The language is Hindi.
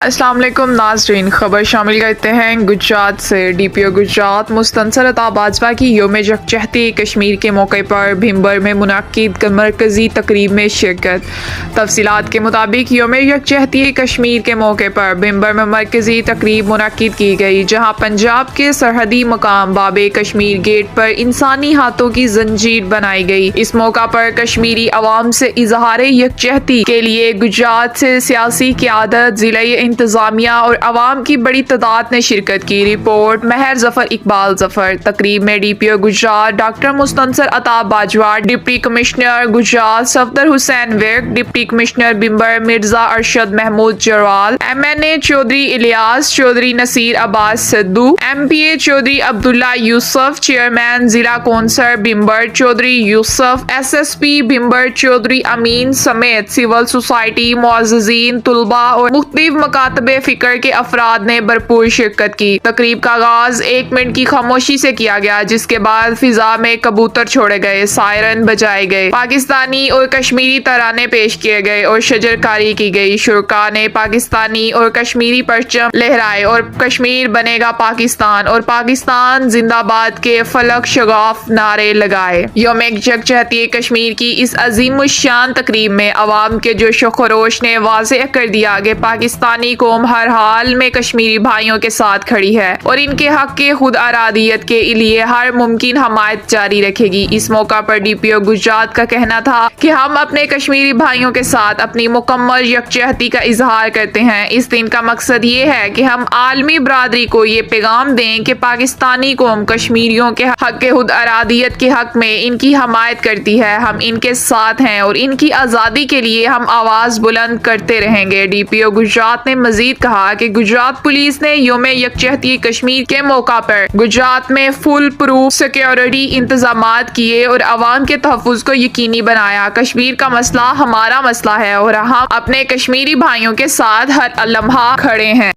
अस्सलाम वालेकुम नाज़रीन, खबर शामिल करते हैं गुजरात से। डीपीओ गुजरात मुस्तनसर अता बाजवा की योम यकजहती कश्मीर के मौके पर भिम्बर में मुनक्किद मरकजी तकरीब में शिरकत। तफसीलात के मुताबिक योम यकजहती कश्मीर के मौके पर भिम्बर में मरकजी तकरीब मुनक्किद की गई, जहाँ पंजाब के सरहदी मकाम बाबे कश्मीर गेट पर इंसानी हाथों की जंजीर बनाई गई। इस मौका पर कश्मीरी अवाम से इजहार यकजहती के लिए गुजरात से सियासी क़यादत, जिला इंतजामिया और अवाम की बड़ी तादाद ने शिरकत की। रिपोर्ट महर जफर इकबाल जफर। तकरीब में DPO Gujrat doctor Mustansar Ata Bajwa, deputy commissioner Gujrat Safdar Hussain Virk, deputy commissioner Bhimber Mirza Arshad Mahmood Jarwal, MNA Chaudhry Ilyas, Chaudhry Naseer Abbas Sidhu, MPA Chaudhry Abdullah Yusuf, chairman जिला कौंसल भिम्बर चौधरी यूसुफ, SSP भिम्बर चौधरी अमीन समेत सिविल सोसाइटी, मुअज़्ज़िज़ीन, तुलबा और मुख्तलिफ मकातबे फिक्र के अफराद ने भरपूर शिरकत की। तकरीब का आगाज 1 मिनट की खामोशी से किया गया, जिसके बाद फिजा में कबूतर छोड़े गए, सायरन बजाए गए, पाकिस्तानी और कश्मीरी तराने पेश किए गए और शजरकारी की गई। शुरका ने पाकिस्तानी और कश्मीरी परचम लहराए और कश्मीर बनेगा पाकिस्तान और पाकिस्तान जिंदाबाद के फलक शगाफ नारे लगाए। योम यकजहती कश्मीर की इस अजीमुश्शान तकरीब में अवाम के जोशो खरोश ने वाज़ेह कर दिया कि पाकिस्तानी कौम हर हाल में कश्मीरी भाइयों के साथ खड़ी है और इनके हक के खुद आरादियत के लिए हर मुमकिन हमायत जारी रखेगी। इस मौका पर डीपीओ गुजरात का कहना था कि हम अपने कश्मीरी भाइयों के साथ अपनी मुकम्मल यकजहती का इजहार करते हैं। इस दिन का मकसद ये है कि हम आलमी बरादरी को ये पैगाम दें कि पाकिस्तानी कौम कश्मीरियों के हक के खुद आरादियत के हक में इनकी हमायत करती है। हम इनके साथ हैं और इनकी आज़ादी के लिए हम आवाज़ बुलंद करते रहेंगे। डीपीओ गुजरात ने मजीद कहा कि गुजरात पुलिस ने योम यकजहती कश्मीर के मौका पर गुजरात में फुल प्रूफ सिक्योरिटी इंतजामात किए और अवाम के तहफ़्फ़ुज़ को यकीनी बनाया। कश्मीर का मसला हमारा मसला है और हम अपने कश्मीरी भाइयों के साथ हर लम्हा खड़े हैं।